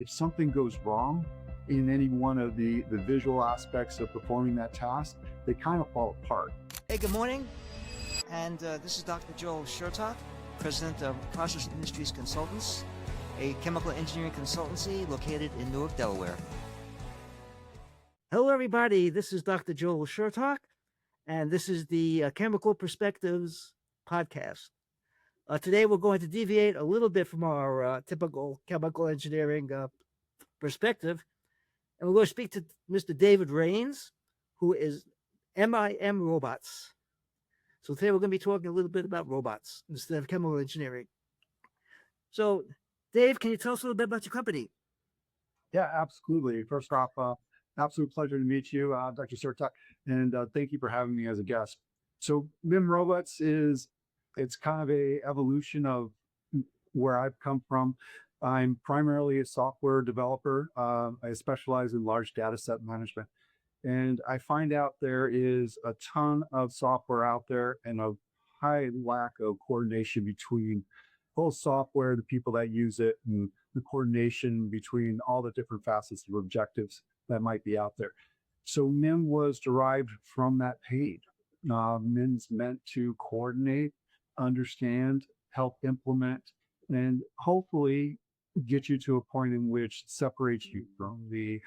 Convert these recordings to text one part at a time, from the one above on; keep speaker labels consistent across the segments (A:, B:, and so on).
A: If something goes wrong in any one of the visual aspects of performing that task, they kind of fall apart.
B: Hey, good morning. And this is Dr. Joel Shertock, President of Process Industries Consultants, a chemical engineering consultancy located in Newark, Delaware. Hello, everybody. This is Dr. Joel Shertock, and this is the Chemical Perspectives podcast. Today, we're going to deviate a little bit from our typical chemical engineering perspective, and we're going to speak to Mr. David Raine, who is MIM Robots. So today we're going to be talking a little bit about robots instead of chemical engineering. So, Dave, can you tell us a little bit about your company?
A: Yeah, absolutely. First off, absolute pleasure to meet you, Dr. Sertak, and thank you for having me as a guest. So MIM Robots it's kind of a evolution of where I've come from. I'm primarily a software developer. I specialize in large data set management. And I find out there is a ton of software out there and a high lack of coordination between both software, the people that use it, and the coordination between all the different facets of objectives that might be out there. So MIM was derived from that pain. MIM's meant to coordinate, understand, help implement, and hopefully get you to a point in which separates you from the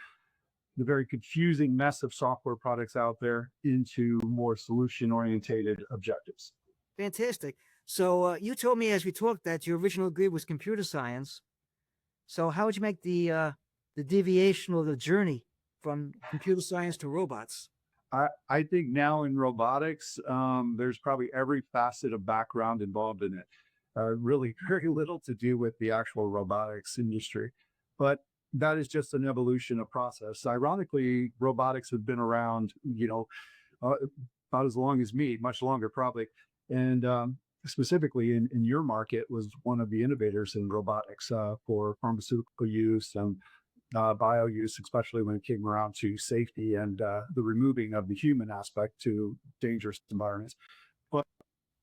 A: very confusing mess of software products out there into more solution-orientated objectives.
B: Fantastic. So you told me as we talked that your original degree was computer science. So how would you make the deviation or the journey from computer science to robots?
A: I think now in robotics, there's probably every facet of background involved in it. Really very little to do with the actual robotics industry. But that is just an evolution of process. Ironically, robotics have been around, about as long as me, much longer probably. And specifically in your market was one of the innovators in robotics for pharmaceutical use and bio use, especially when it came around to safety and the removing of the human aspect to dangerous environments. But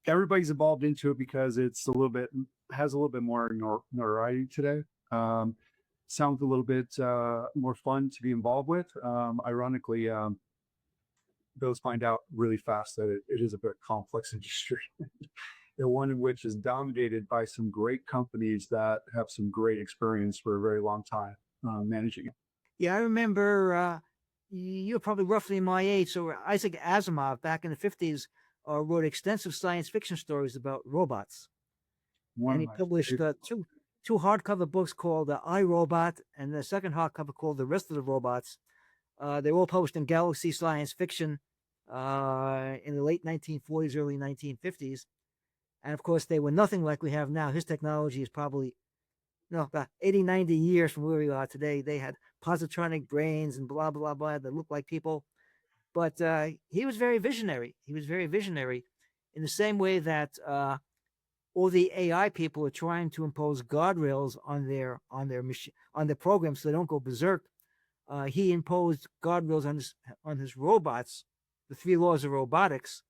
A: everybody's evolved into it because has a little bit more notoriety today. Sounds a little bit more fun to be involved with. Ironically, those find out really fast that it is a very complex industry. The one in which is dominated by some great companies that have some great experience for a very long time managing it.
B: Yeah, I remember you're probably roughly my age. So Isaac Asimov back in the 50s wrote extensive science fiction stories about robots. And he published two hardcover books called I, Robot, and the second hardcover called The Rest of the Robots. They were all published in Galaxy Science Fiction in the late 1940s, early 1950s. And of course, they were nothing like we have now. His technology is probably about 80, 90 years from where we are today. They had positronic brains and blah, blah, blah that looked like people. But he was very visionary. He was very visionary in the same way that all the AI people are trying to impose guardrails on their machine, on their programs so they don't go berserk. He imposed guardrails on his robots, the 3 laws of robotics,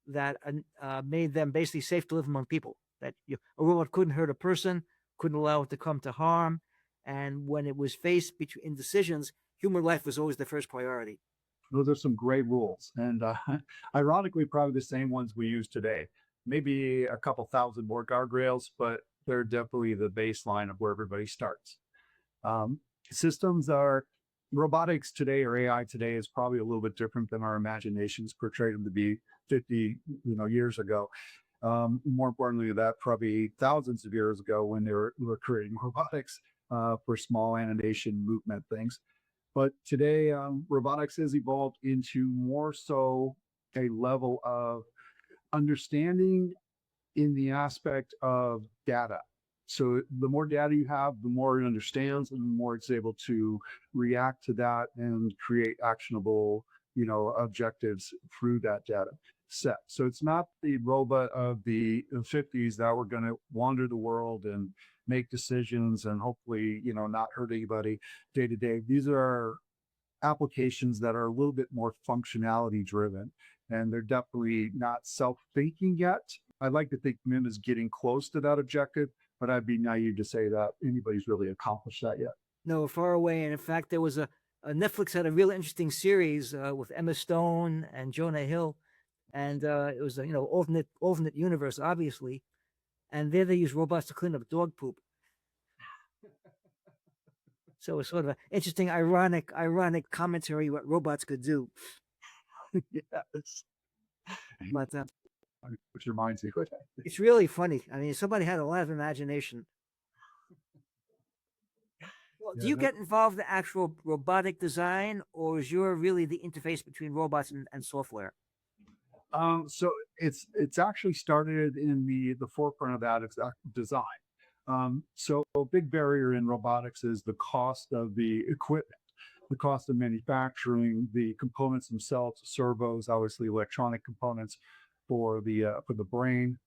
B: that made them basically safe to live among people. That a robot couldn't hurt a person, couldn't allow it to come to harm, and when it was faced in decisions, human life was always the first priority.
A: Those are some great rules, and ironically, probably the same ones we use today. Maybe a couple thousand more guardrails, but they're definitely the baseline of where everybody starts. Robotics today or AI today is probably a little bit different than our imaginations portrayed them to be 50 years ago. More importantly, that probably thousands of years ago when they were creating robotics for small animation movement things. But today, robotics has evolved into more so a level of understanding in the aspect of data. So the more data you have, the more it understands and the more it's able to react to that and create actionable, objectives through that data set. So it's not the robot of the 50s that we're going to wander the world and make decisions and hopefully, not hurt anybody day to day. These are applications that are a little bit more functionality driven, and they're definitely not self-thinking yet. I'd like to think MIM is getting close to that objective, but I'd be naive to say that anybody's really accomplished that yet.
B: No, far away. And in fact, there was a Netflix had a real interesting series with Emma Stone and Jonah Hill, and it was a alternate universe, obviously. And there they use robots to clean up dog poop. So it's sort of an interesting, ironic commentary what robots could do.
A: Yes.
B: But
A: Which reminds me,
B: it's really funny. I mean, somebody had a lot of imagination. Well, do
A: yeah,
B: you get involved in the actual robotic design, or is your really the interface between robots and software?
A: so it's actually started in the forefront of that is design. So a big barrier in robotics is the cost of the equipment, the cost of manufacturing, the components themselves, servos, obviously electronic components for the brain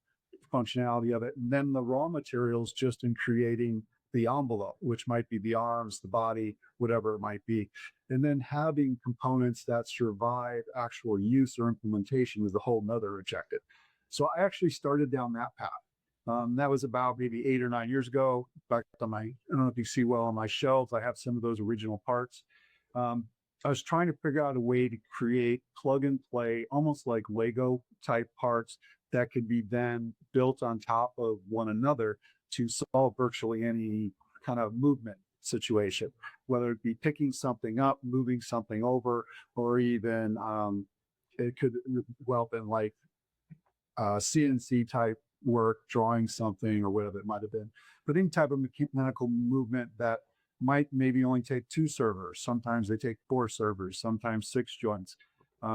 A: functionality of it, and then the raw materials just in creating the envelope, which might be the arms, the body, whatever it might be. And then having components that survive actual use or implementation is a whole nother objective. So I actually started down that path. That was about maybe 8 or 9 years ago. Back on my, I don't know if you see well on my shelves, I have some of those original parts. Um, I was trying to figure out a way to create plug and play, almost like Lego type parts that could be then built on top of one another to solve virtually any kind of movement situation, whether it be picking something up, moving something over, or even it could well been like CNC type work, drawing something or whatever it might have been. But any type of mechanical movement that might maybe only take 2 servers. Sometimes they take 4 servers, sometimes 6 joints.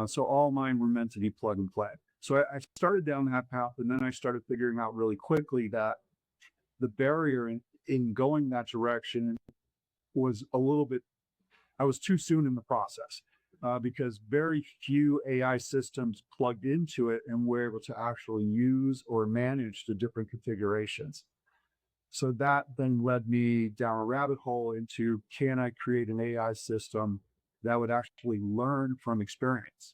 A: So all mine were meant to be plug and play. So I started down that path, and then I started figuring out really quickly that the barrier in going that direction was a little bit, I was too soon in the process because very few AI systems plugged into it and were able to actually use or manage the different configurations. So that then led me down a rabbit hole into, can I create an AI system that would actually learn from experience?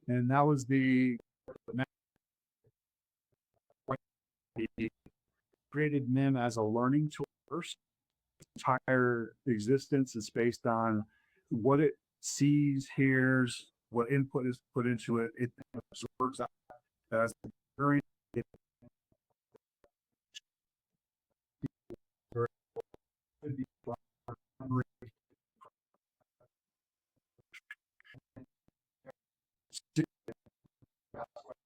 A: And that was the created MIM as a learning tool first. Entire existence is based on what it sees, hears, what input is put into it. It absorbs that as the experience. It could be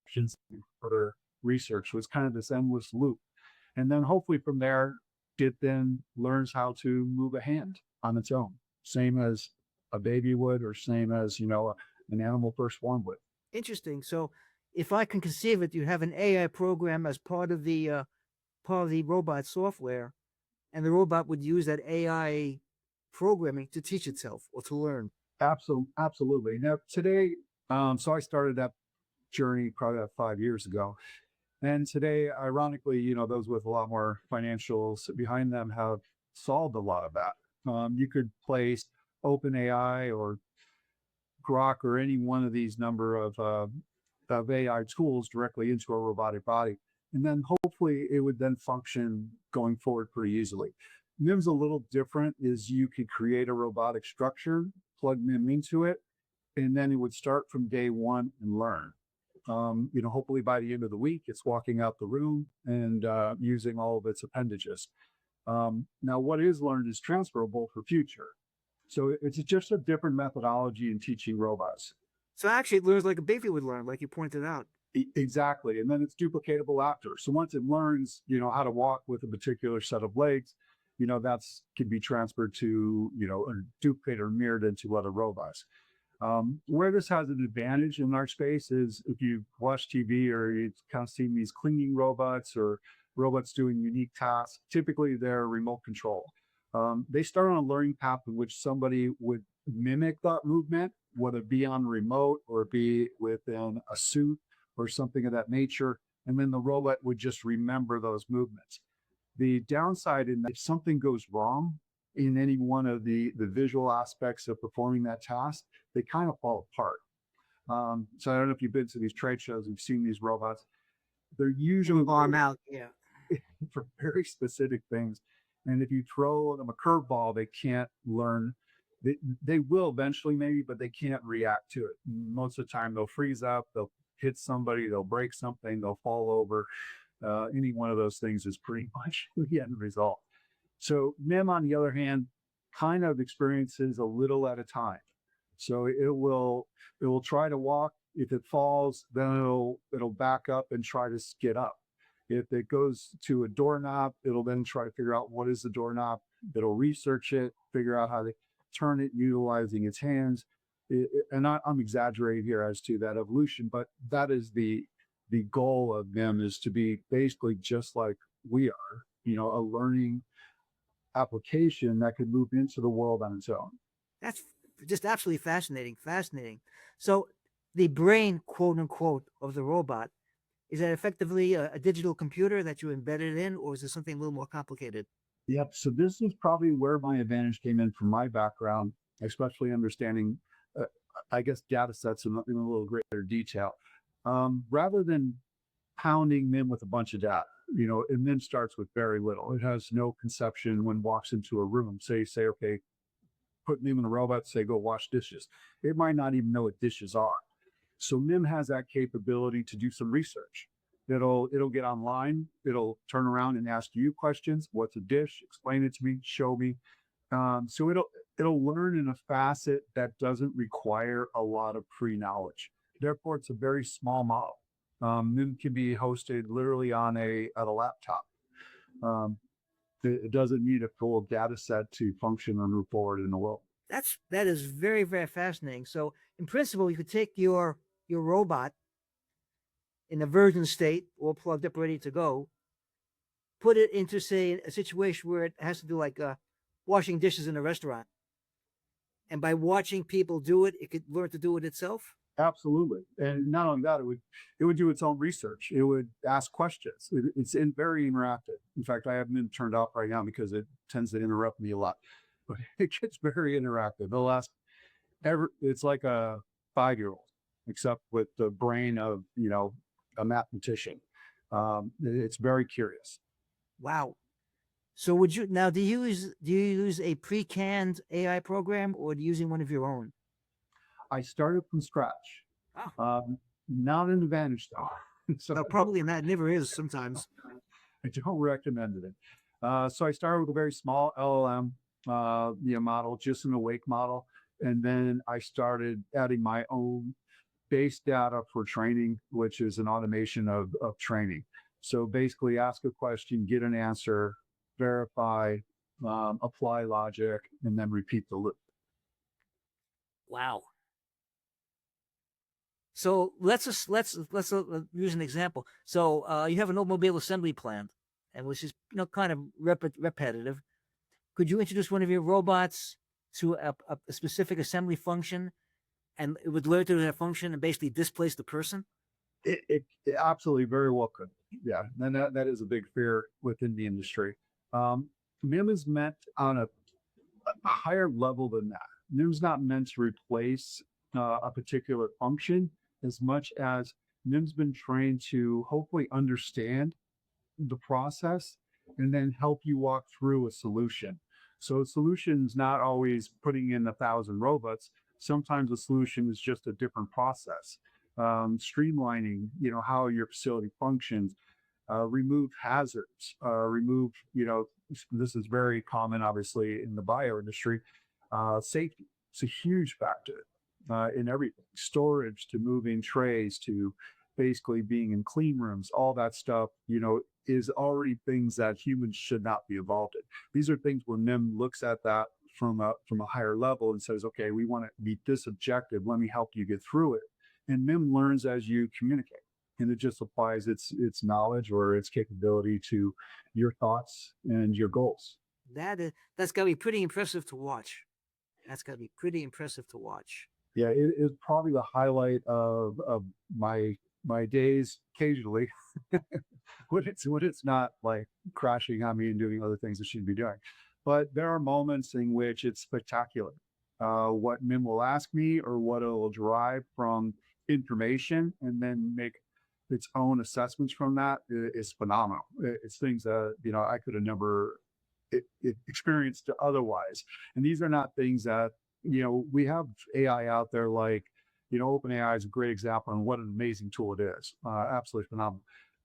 A: questions for research. So it's kind of this endless loop. And then hopefully from there, it then learns how to move a hand on its own, same as a baby would, or same as, an animal first formed would.
B: Interesting. So, if I can conceive it, you have an AI program as part of the robot software, and the robot would use that AI programming to teach itself or to learn.
A: Absolutely. Now today, so I started that journey probably about 5 years ago. And today, ironically, those with a lot more financials behind them have solved a lot of that. You could place OpenAI or Grok or any one of these number of AI tools directly into a robotic body. And then hopefully it would then function going forward pretty easily. MIM's a little different is you could create a robotic structure, plug MIM into it, and then it would start from day one and learn. Hopefully by the end of the week, it's walking out the room and using all of its appendages. Now, what is learned is transferable for future. So it's just a different methodology in teaching robots.
B: So actually, it learns like a baby would learn, like you pointed out.
A: Exactly. And then it's duplicatable after. So once it learns, how to walk with a particular set of legs, that's can be transferred to, or duplicated or mirrored into other robots. Where this has an advantage in our space is if you watch TV or you've kind of seen these cleaning robots or robots doing unique tasks, typically they're remote control. They start on a learning path in which somebody would mimic that movement, whether it be on remote or be within a suit or something of that nature. And then the robot would just remember those movements. The downside in that if something goes wrong in any one of the visual aspects of performing that task, they kind of fall apart. So I don't know if you've been to these trade shows, you've seen these robots. They're usually
B: arm out, yeah.
A: for very specific things. And if you throw them a curveball, they can't learn. They will eventually, maybe, but they can't react to it. Most of the time, they'll freeze up, they'll hit somebody, they'll break something, they'll fall over. Any one of those things is pretty much the end result. So MIM, on the other hand, kind of experiences a little at a time. So it will try to walk. If it falls, then it'll back up and try to get up. If it goes to a doorknob, it'll then try to figure out what is the doorknob. It'll research it, figure out how to turn it utilizing its hands. And I'm exaggerating here as to that evolution, but that is the goal of them, is to be basically just like we are, a learning application that could move into the world on its own.
B: That's just absolutely fascinating. Fascinating. So the brain, quote unquote, of the robot, is that effectively a digital computer that you embedded in, or is it something a little more complicated?
A: Yep. So this is probably where my advantage came in from my background, especially understanding, uh, I guess, data sets in a little greater detail. Rather than pounding MIM with a bunch of data, and MIM starts with very little. It has no conception when it walks into a room. Say, okay, put MIM in a robot, say, go wash dishes. It might not even know what dishes are. So MIM has that capability to do some research. It'll get online. It'll turn around and ask you questions. What's a dish? Explain it to me. Show me. So it'll learn in a facet that doesn't require a lot of pre-knowledge. Therefore, it's a very small model. MIM can be hosted literally on a laptop. Um, it doesn't need a full data set to function and move forward in the world.
B: That is very, very fascinating. So in principle, you could take your robot in a virgin state, all plugged up, ready to go, put it into, say, a situation where it has to do like washing dishes in a restaurant, and by watching people do it, it could learn to do it itself.
A: Absolutely, and not only that, it would do its own research. It would ask questions. It's very interactive. In fact, I have MIM turned off right now because it tends to interrupt me a lot. But it gets very interactive. It'll ask It's like a 5-year-old, except with the brain of a mathematician. It's very curious.
B: Wow. So would you now do you use a pre-canned AI program, or are you using one of your own?
A: I started from scratch.
B: Oh,
A: Not an advantage though. So
B: well, probably that never is sometimes.
A: I don't recommend it. So I started with a very small LLM model, just an awake model. And then I started adding my own base data for training, which is an automation of training. So basically ask a question, get an answer, verify, apply logic, and then repeat the loop.
B: Wow. So let's use an example. So you have an automobile assembly plant, and which is kind of repetitive. Could you introduce one of your robots to a specific assembly function, and it would learn to that function and basically displace the person?
A: It absolutely very well could. Yeah. And that is a big fear within the industry. Um, MIM is meant on a higher level than that. MIM's not meant to replace a particular function as much as MIM's been trained to hopefully understand the process and then help you walk through a solution. So a solution is not always putting in 1,000 robots. Sometimes a solution is just a different process. Streamlining, how your facility functions, remove hazards, remove, this is very common, obviously, in the bio industry. Safety, it's a huge factor in everything. Storage to moving trays to basically being in clean rooms, all that stuff, is already things that humans should not be involved in. These are things where MIM looks at that from a higher level and says, okay, we want to meet this objective. Let me help you get through it. And MIM learns as you communicate, and it just applies its knowledge or its capability to your thoughts and your goals.
B: That's got to be pretty impressive to watch. That's got to be pretty impressive to watch.
A: Yeah, it is probably the highlight of my days occasionally when it's not like crashing on me and doing other things it should be doing. But there are moments in which it's spectacular. What MIM will ask me or what it will derive from information and then make its own assessments from that is phenomenal. It's things that I could have never experienced otherwise. And these are not things that, we have AI out there like, OpenAI is a great example on what an amazing tool it is. Absolutely phenomenal.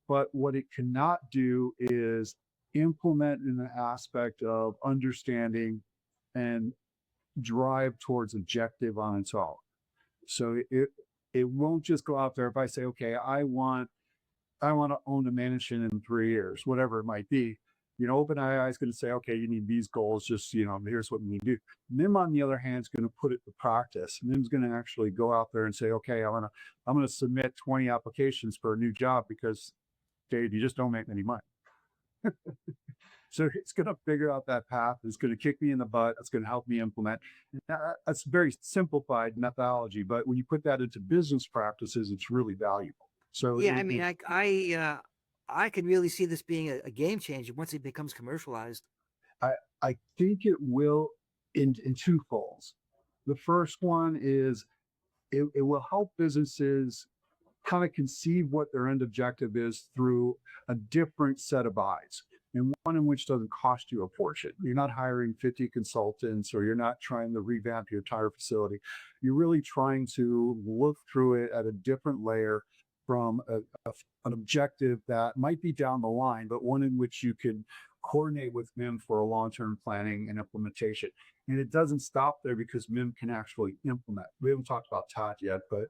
A: But what it cannot do is implement in the aspect of understanding and drive towards objective on its own. So it won't just go out there. If I say, okay, I want to own a mansion in 3 years, whatever it might be. OpenAI is going to say, okay, you need these goals. Just, here's what we need to do. MIM, on the other hand, is going to put it to practice. MIM's going to actually go out there and say, okay, I'm going to submit 20 applications for a new job because, Dave, you just don't make any money. So it's going to figure out that path. It's going to kick me in the butt. It's going to help me implement. That's very simplified methodology, but when you put that into business practices, it's really valuable. So
B: Yeah, I mean, I could really see this being a game changer once it becomes commercialized.
A: I think it will in two folds. The first one is it will help businesses kind of conceive what their end objective is through a different set of eyes, and one in which doesn't cost you a fortune. You're not hiring 50 consultants, or you're not trying to revamp your entire facility. You're really trying to look through it at a different layer from an objective that might be down the line, but one in which you can coordinate with MIM for a long-term planning and implementation. And it doesn't stop there because MIM can actually implement. We haven't talked about TOT yet, but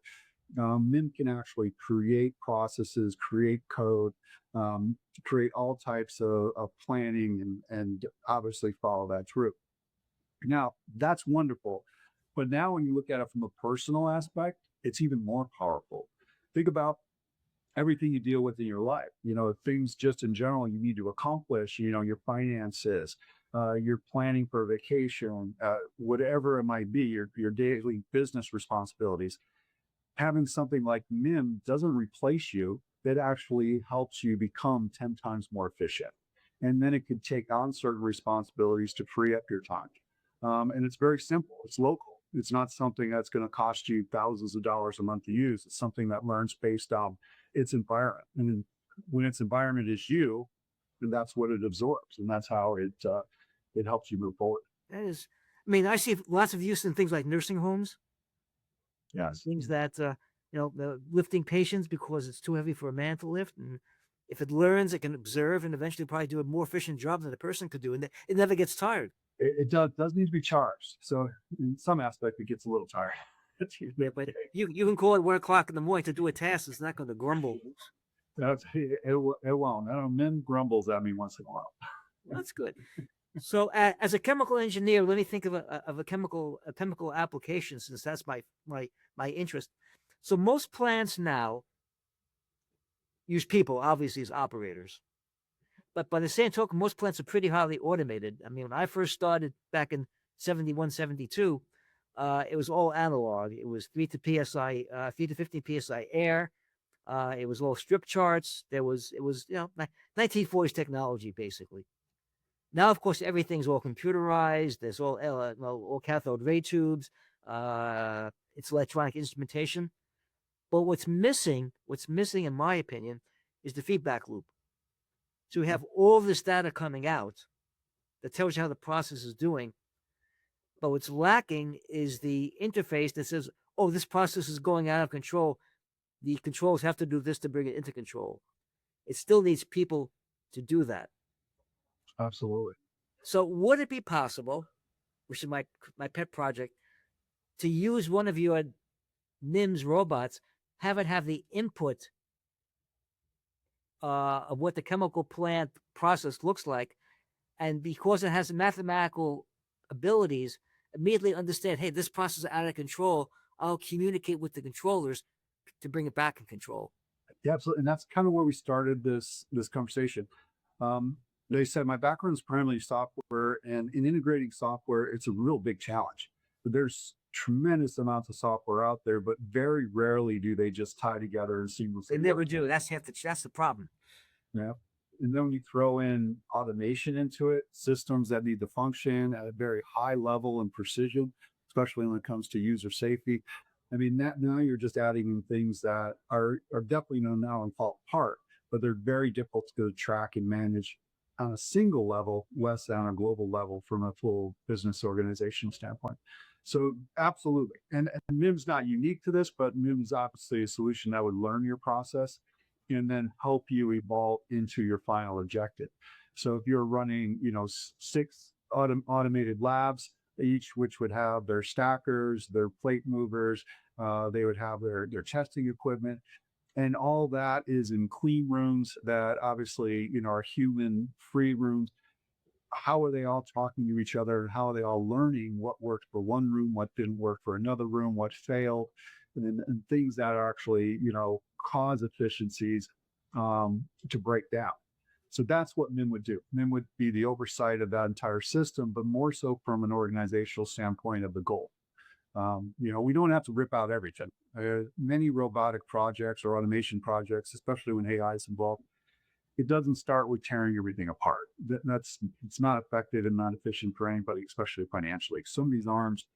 A: MIM can actually create processes, create code, create all types of planning, and obviously follow that through. Now, that's wonderful. But now when you look at it from a personal aspect, it's even more powerful. Think about everything you deal with in your life, things just in general you need to accomplish, your finances, your planning for vacation, whatever it might be, your daily business responsibilities. Having something like MIM doesn't replace you. It actually helps you become 10 times more efficient. And then it could take on certain responsibilities to free up your time. And it's very simple. It's local. It's not something that's going to cost you thousands of dollars a month to use. It's something that learns based on its environment. And when its environment is you, then that's what it absorbs. And that's how it helps you move forward.
B: That is, I mean, I see lots of use in things like nursing homes.
A: Yes.
B: Things that, lifting patients because it's too heavy for a man to lift. And if it learns, it can observe and eventually probably do a more efficient job than a person could do. And it never gets tired.
A: It does need to be charged. So in some aspect, it gets a little tired.
B: Yeah, but you can call it 1 o'clock in the morning to do a task. It's not going to grumble.
A: It won't. I don't know, MIM grumbles at me once in a while.
B: That's good. So as a chemical engineer, let me think of a chemical application, since that's my interest. So most plants now use people, obviously, as operators. But by the same token, most plants are pretty highly automated. I mean, when I first started back in 71, 72, it was all analog. It was 3 to 15 PSI air. It was all strip charts. It was 1940s technology, basically. Now, of course, everything's all computerized. There's all cathode ray tubes. It's electronic instrumentation. But what's missing, in my opinion, is the feedback loop. So we have all of this data coming out that tells you how the process is doing. But what's lacking is the interface that says, oh, this process is going out of control. The controls have to do this to bring it into control. It still needs people to do that.
A: Absolutely.
B: So would it be possible, which is my pet project, to use one of your MIM's robots, have it have the input of what the chemical plant process looks like, and because it has mathematical abilities, immediately understand, hey, this process is out of control. I'll communicate with the controllers to bring it back in control.
A: Yeah, absolutely. And that's kind of where we started this conversation. They said my background is primarily software, and in integrating software, it's a real big challenge. But there's tremendous amounts of software out there, but very rarely do they just tie together and seamlessly.
B: They never do. That's the problem.
A: Yeah. And then when you throw in automation into it, systems that need to function at a very high level and precision, especially when it comes to user safety. I mean, now you're just adding in things that are definitely now and fall apart, but they're very difficult to track and manage on a single level, less on a global level from a full business organization standpoint. So absolutely. And MIM's not unique to this, but MIM's obviously a solution that would learn your process and then help you evolve into your final objective. So if you're running, six automated labs, each which would have their stackers, their plate movers, they would have their testing equipment, and all that is in clean rooms that obviously are human free rooms. How are they all talking to each other? How are they all learning what worked for one room, what didn't work for another room, what failed, and things that are actually cause efficiencies to break down. So that's what MIM would do. MIM would be the oversight of that entire system, but more so from an organizational standpoint of the goal. We don't have to rip out everything. Many robotic projects or automation projects, especially when AI is involved, it doesn't start with tearing everything apart. It's not effective and not efficient for anybody, especially financially. Some of these arms,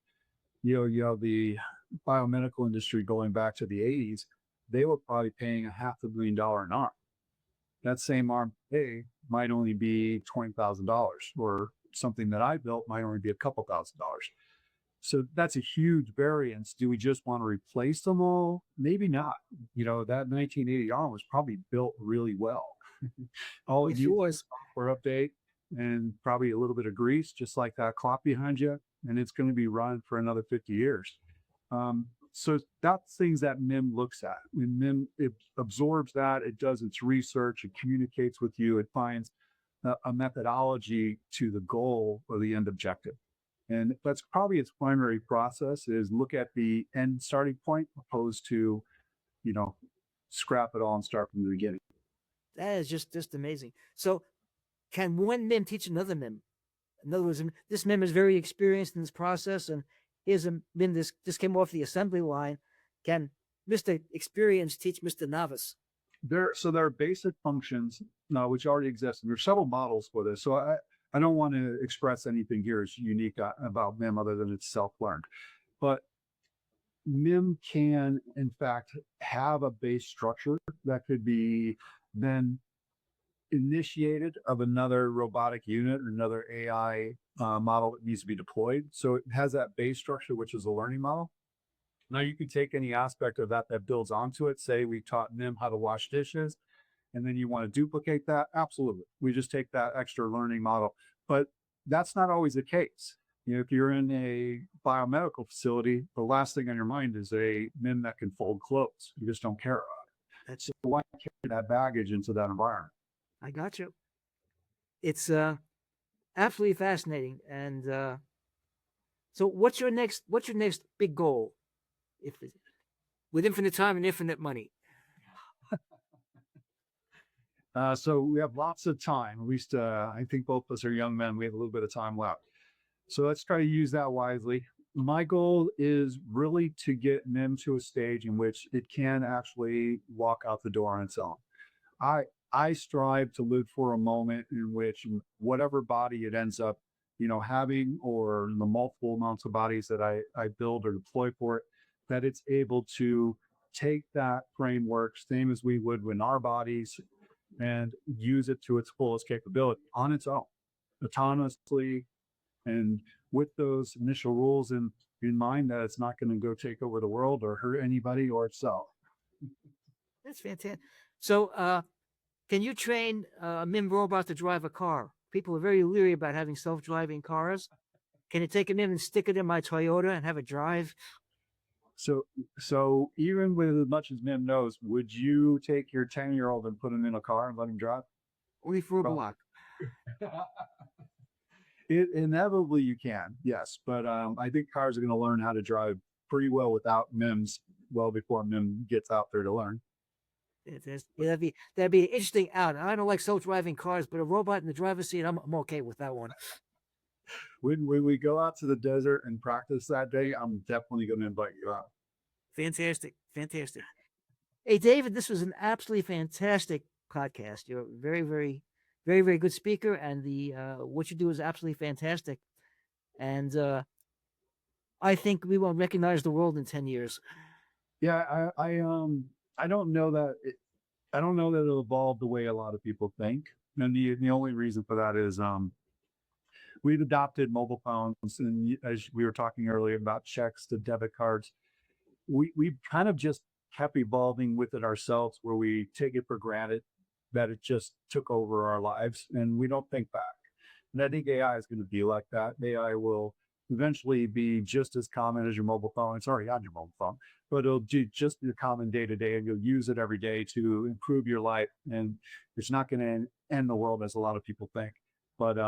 A: you have the biomedical industry going back to the 80s, they were probably paying $500,000 an arm. That same arm today might only be $20,000, or something that I built might only be a couple $1,000s. So that's a huge variance. Do we just want to replace them all? Maybe not. That 1980 arm was probably built really well. All
B: Yes,
A: you
B: it was.
A: software update and probably a little bit of grease, just like that clock behind you, and it's going to be running for another 50 years. So that's things that MIM looks at. When MIM, it absorbs that, it does its research, it communicates with you, it finds a methodology to the goal or the end objective. And that's probably its primary process, is look at the end starting point opposed to, scrap it all and start from the beginning.
B: That is just amazing. So, can one MIM teach another MIM? In other words, this MIM is very experienced in this process, and here's a MIM this came off the assembly line. Can Mr. Experience teach Mr. Novice?
A: There are basic functions which already exist, and there's several models for this. So I don't want to express anything here as unique about MIM other than it's self-learned. But MIM can, in fact, have a base structure that could be then initiated of another robotic unit or another AI model that needs to be deployed. So it has that base structure, which is a learning model. Now you can take any aspect of that builds onto it. Say we taught MIM how to wash dishes, and then you want to duplicate that. Absolutely. We just take that extra learning model. But that's not always the case. If you're in a biomedical facility, the last thing on your mind is a MIM that can fold clothes. You just don't care about it. So why carry that baggage into that environment?
B: I got you. It's absolutely fascinating. And so, what's your next big goal? If with infinite time and infinite money.
A: So we have lots of time. At least I think both of us are young men. We have a little bit of time left. So let's try to use that wisely. My goal is really to get MIM to a stage in which it can actually walk out the door on its own. I strive to live for a moment in which whatever body it ends up, having, or the multiple amounts of bodies that I build or deploy for it, that it's able to take that framework, same as we would in our bodies, and use it to its fullest capability on its own, autonomously, and with those initial rules in mind that it's not going to go take over the world or hurt anybody or itself.
B: That's fantastic. So, can you train a MIM robot to drive a car? People are very leery about having self-driving cars. Can you take it in and stick it in my Toyota and have it drive?
A: So even with as much as MIM knows, would you take your 10-year-old and put him in a car and let him drive?
B: Only for a block.
A: Inevitably you can, yes. But I think cars are going to learn how to drive pretty well without MIMs well before MIM gets out there to learn.
B: That'd be an interesting out. I don't like self-driving cars, but a robot in the driver's seat, I'm okay with that one.
A: When we go out to the desert and practice that day, I'm definitely going to invite you out.
B: Fantastic. Hey, David, this was an absolutely fantastic podcast. You're a very, very, very, very good speaker, and the what you do is absolutely fantastic. And I think we won't recognize the world in 10 years.
A: Yeah, I don't know that I don't know that it'll evolve the way a lot of people think. And the only reason for that is we've adopted mobile phones, and as we were talking earlier about checks to debit cards, we've kind of just kept evolving with it ourselves, where we take it for granted that it just took over our lives, and we don't think back. And I think AI is going to be like that. AI will eventually be just as common as your mobile phone. It's already on your mobile phone, but it'll do just your common day to day, and you'll use it every day to improve your life. And it's not going to end the world as a lot of people think, but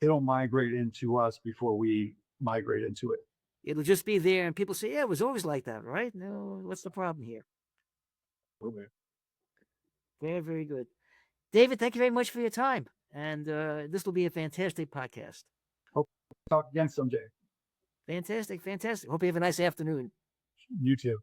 A: it'll migrate into us before we migrate into it.
B: It'll just be there, and people say, "Yeah, it was always like that, right?" No, what's the problem here?
A: Okay.
B: Very, very good, David. Thank you very much for your time, and this will be a fantastic podcast.
A: Hope to talk again someday.
B: Fantastic, fantastic. Hope you have a nice afternoon.
A: You too.